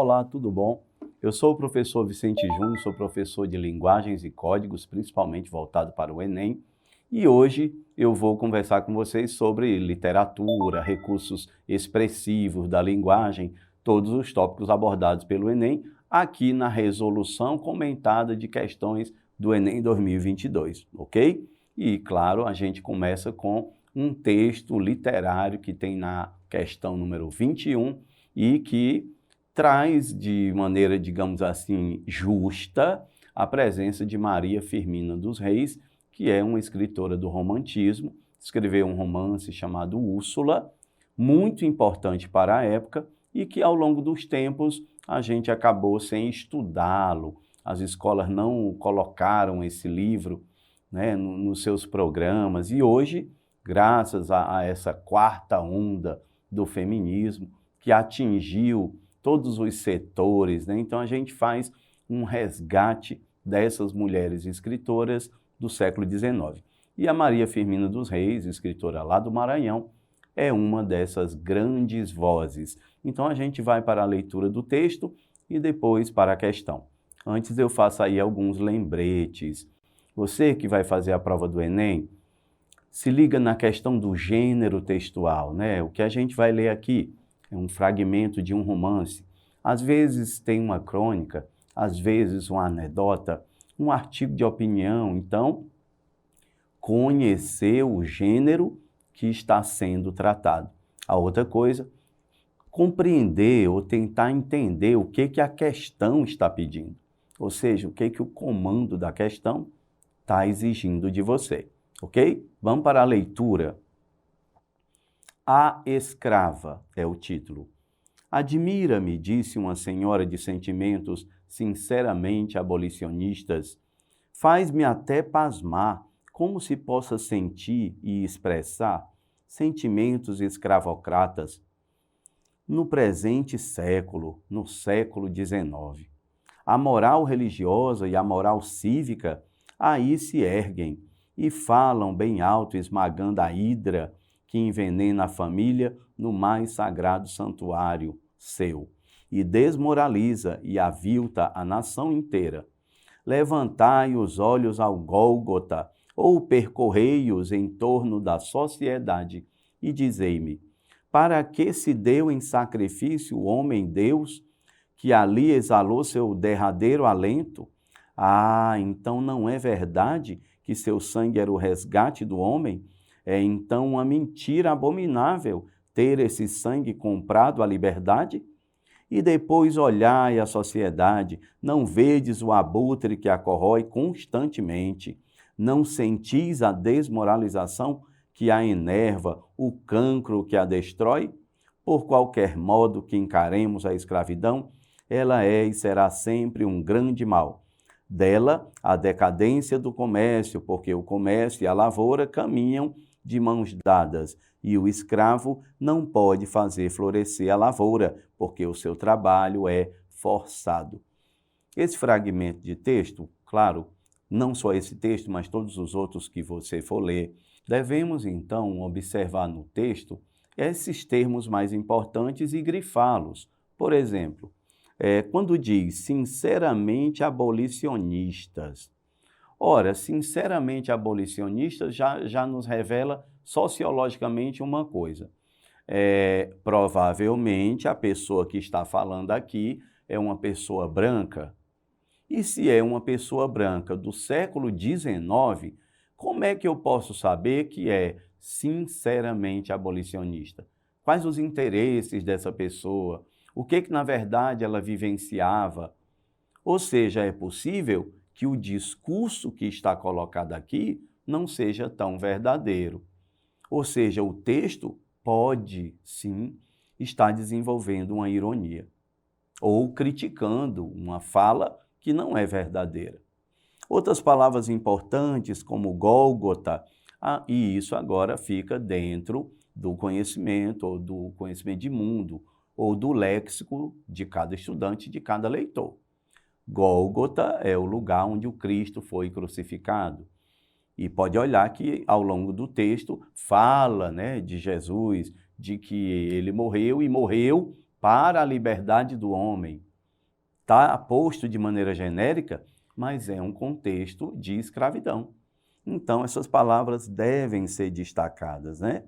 Olá, tudo bom? Eu sou o professor Vicente Júnior, sou professor de Linguagens e Códigos, principalmente voltado para o Enem, e hoje eu vou conversar com vocês sobre literatura, recursos expressivos da linguagem, todos os tópicos abordados pelo Enem, aqui na resolução comentada de questões do Enem 2022, ok? E, claro, a gente começa com um texto literário que tem na questão número 21 e que traz de maneira, digamos assim, justa a presença de Maria Firmina dos Reis, que é uma escritora do romantismo, escreveu um romance chamado Úrsula, muito importante para a época e que ao longo dos tempos a gente acabou sem estudá-lo. As escolas não colocaram esse livro, né, nos seus programas e hoje, graças a essa quarta onda do feminismo que atingiu todos os setores, né? Então a gente faz um resgate dessas mulheres escritoras do século XIX. E a Maria Firmina dos Reis, escritora lá do Maranhão, é uma dessas grandes vozes. Então a gente vai para a leitura do texto e depois para a questão. Antes eu faço aí alguns lembretes. Você que vai fazer a prova do Enem, se liga na questão do gênero textual, né? O que a gente vai ler aqui é um fragmento de um romance. Às vezes tem uma crônica, às vezes uma anedota, um artigo de opinião. Então, conhecer o gênero que está sendo tratado. A outra coisa, compreender ou tentar entender o que a questão está pedindo. Ou seja, o que o comando da questão está exigindo de você. Ok? Vamos para a leitura. A Escrava é o título. Admira-me, disse uma senhora de sentimentos sinceramente abolicionistas. Faz-me até pasmar como se possa sentir e expressar sentimentos escravocratas no presente século, no século XIX. A moral religiosa e a moral cívica aí se erguem e falam bem alto, esmagando a hidra que envenena a família no mais sagrado santuário seu e desmoraliza e avilta a nação inteira. Levantai os olhos ao Gólgota ou percorrei-os em torno da sociedade e dizei-me, para que se deu em sacrifício o homem-deus que ali exalou seu derradeiro alento? Ah, então não é verdade que seu sangue era o resgate do homem? É então uma mentira abominável ter esse sangue comprado à liberdade? E depois olhai a sociedade, não vedes o abutre que a corrói constantemente? Não sentis a desmoralização que a enerva, o cancro que a destrói? Por qualquer modo que encaremos a escravidão, ela é e será sempre um grande mal. Dela, a decadência do comércio, porque o comércio e a lavoura caminham de mãos dadas, e o escravo não pode fazer florescer a lavoura, porque o seu trabalho é forçado. Esse fragmento de texto, claro, não só esse texto, mas todos os outros que você for ler, devemos então observar no texto esses termos mais importantes e grifá-los. Por exemplo, quando diz sinceramente abolicionistas. Ora, sinceramente abolicionistas já nos revela sociologicamente uma coisa. Provavelmente a pessoa que está falando aqui é uma pessoa branca. E se é uma pessoa branca do século XIX, como é que eu posso saber que é sinceramente abolicionista? Quais os interesses dessa pessoa? O que na verdade ela vivenciava? Ou seja, é possível que o discurso que está colocado aqui não seja tão verdadeiro. Ou seja, o texto pode, sim, estar desenvolvendo uma ironia ou criticando uma fala que não é verdadeira. Outras palavras importantes, como Gólgota, e isso agora fica dentro do conhecimento, ou do conhecimento de mundo, ou do léxico de cada estudante, de cada leitor. Gólgota é o lugar onde o Cristo foi crucificado. E pode olhar que ao longo do texto fala, né, de Jesus, de que ele morreu e morreu para a liberdade do homem. está posto de maneira genérica, mas é um contexto de escravidão. Então, essas palavras devem ser destacadas, né?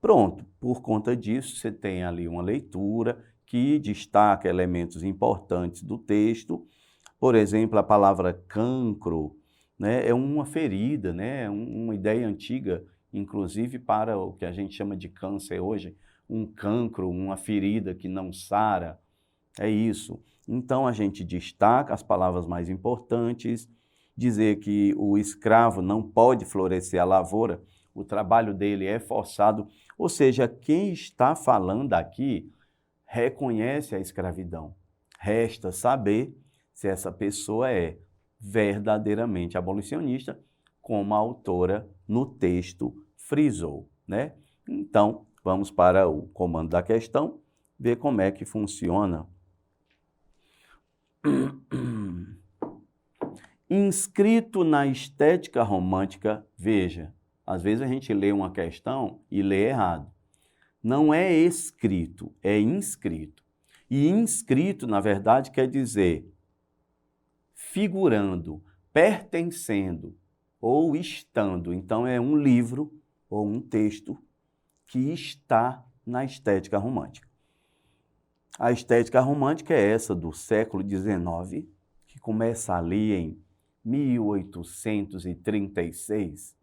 Pronto, por conta disso, você tem ali uma leitura que destaca elementos importantes do texto. Por exemplo, a palavra cancro, né, é uma ferida, né, é uma ideia antiga, inclusive para o que a gente chama de câncer hoje, um cancro, uma ferida que não sara, é isso. Então, a gente destaca as palavras mais importantes, dizer que o escravo não pode florescer a lavoura, o trabalho dele é forçado, ou seja, quem está falando aqui reconhece a escravidão. Resta saber se essa pessoa é verdadeiramente abolicionista, como a autora no texto frisou, né? Então, vamos para o comando da questão, ver como é que funciona. Inscrito na estética romântica, veja, às vezes a gente lê uma questão e lê errado. Não é escrito, é inscrito. E inscrito, na verdade, quer dizer figurando, pertencendo ou estando. Então, é um livro ou um texto que está na estética romântica. A estética romântica é essa do século XIX, que começa ali em 1836,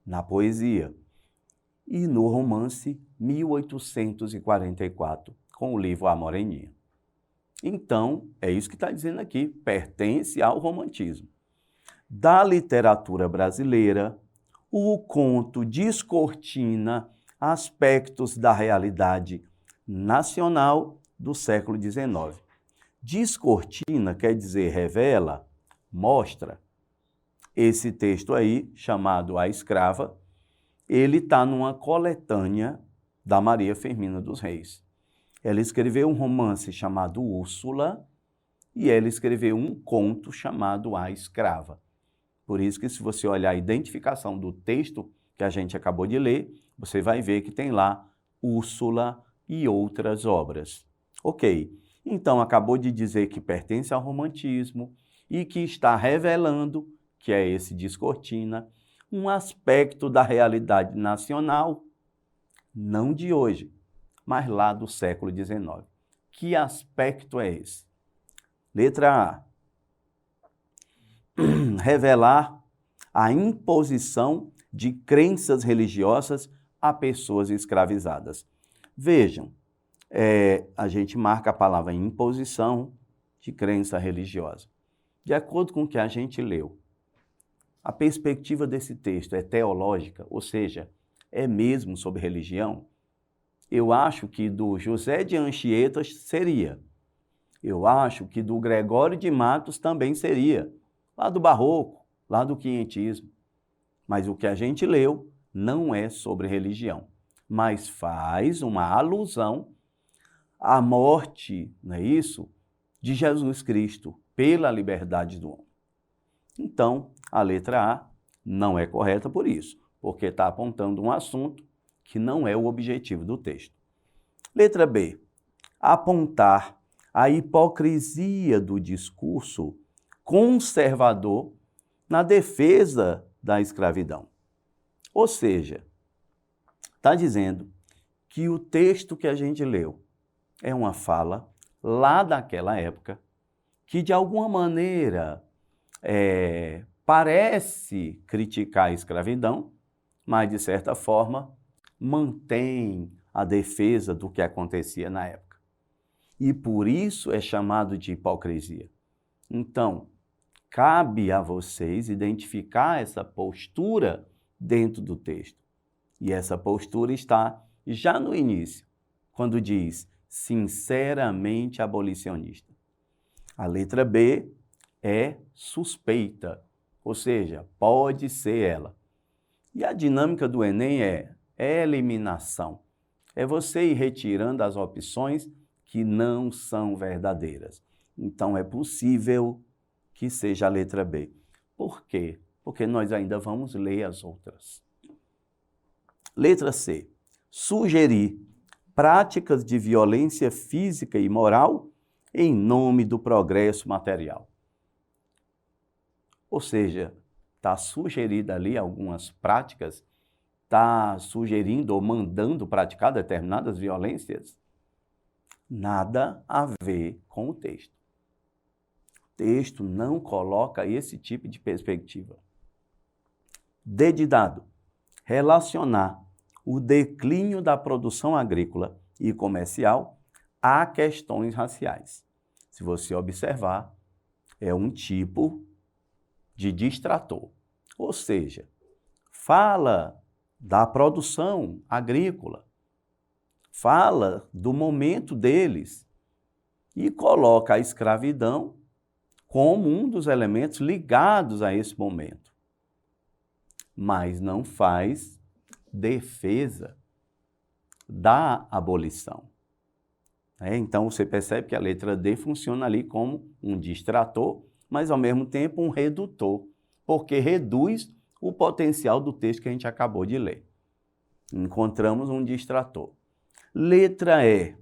na poesia, e no romance, 1844, com o livro A Moreninha. Então, é isso que está dizendo aqui, pertence ao romantismo. Da literatura brasileira, o conto descortina aspectos da realidade nacional do século XIX. Descortina quer dizer revela, mostra. Esse texto aí, chamado A Escrava, ele está numa coletânea da Maria Firmina dos Reis. Ela escreveu um romance chamado Úrsula e ela escreveu um conto chamado A Escrava. Por isso que, se você olhar a identificação do texto que a gente acabou de ler, você vai ver que tem lá Úrsula e outras obras. Ok, então acabou de dizer que pertence ao romantismo e que está revelando, que é esse descortina, um aspecto da realidade nacional, não de hoje, mas lá do século XIX. Que aspecto é esse? Letra A. Revelar a imposição de crenças religiosas a pessoas escravizadas. Vejam, a gente marca a palavra imposição de crença religiosa. De acordo com o que a gente leu, a perspectiva desse texto é teológica, ou seja, é mesmo sobre religião? Eu acho que do José de Anchieta seria. Eu acho que do Gregório de Matos também seria. Lá do Barroco, lá do Quinhentismo. Mas o que a gente leu não é sobre religião, mas faz uma alusão à morte, não é isso? De Jesus Cristo, pela liberdade do homem. Então, a letra A não é correta por isso, porque está apontando um assunto que não é o objetivo do texto. Letra B. Apontar a hipocrisia do discurso conservador na defesa da escravidão. Ou seja, está dizendo que o texto que a gente leu é uma fala lá daquela época que, de alguma maneira, parece criticar a escravidão, mas, de certa forma, mantém a defesa do que acontecia na época. E por isso é chamado de hipocrisia. Então, cabe a vocês identificar essa postura dentro do texto. E essa postura está já no início, quando diz sinceramente abolicionista. A letra B é suspeita, ou seja, pode ser ela. E a dinâmica do Enem é eliminação. É você ir retirando as opções que não são verdadeiras. Então, é possível que seja a letra B. Por quê? Porque nós ainda vamos ler as outras. Letra C. Sugerir práticas de violência física e moral em nome do progresso material. Ou seja, está sugerida ali algumas práticas, está sugerindo ou mandando praticar determinadas violências. Nada a ver com o texto. O texto não coloca esse tipo de perspectiva. D de dado, relacionar o declínio da produção agrícola e comercial a questões raciais. Se você observar, é um tipo de distrator. Ou seja, fala da produção agrícola, fala do momento deles e coloca a escravidão como um dos elementos ligados a esse momento. Mas não faz defesa da abolição. Então, você percebe que a letra D funciona ali como um distrator, mas, ao mesmo tempo, um redutor, porque reduz o potencial do texto que a gente acabou de ler. Encontramos um distrator. Letra E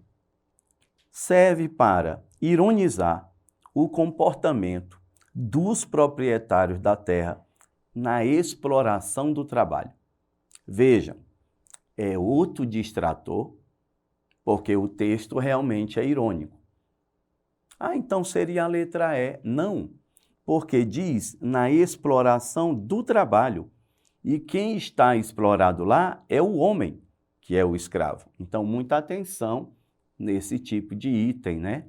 serve para ironizar o comportamento dos proprietários da terra na exploração do trabalho. Vejam, é outro distrator, porque o texto realmente é irônico. Então seria a letra E. Não, porque diz na exploração do trabalho. E quem está explorado lá é o homem, que é o escravo. Então, muita atenção nesse tipo de item, né?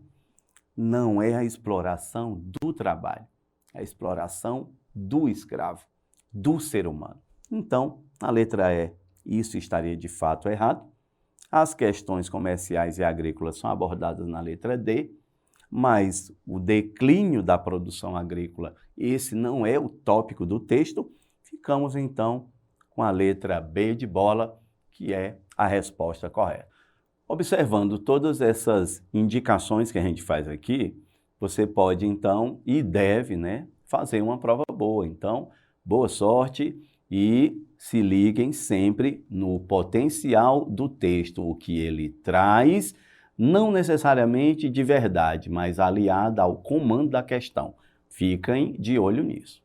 Não é a exploração do trabalho, é a exploração do escravo, do ser humano. Então, a letra E, isso estaria de fato errado. As questões comerciais e agrícolas são abordadas na letra D, mas o declínio da produção agrícola, esse não é o tópico do texto. Ficamos, então, com a letra B de bola, que é a resposta correta. Observando todas essas indicações que a gente faz aqui, você pode, então, e deve, fazer uma prova boa. Então, boa sorte e se liguem sempre no potencial do texto, o que ele traz, não necessariamente de verdade, mas aliado ao comando da questão. Fiquem de olho nisso.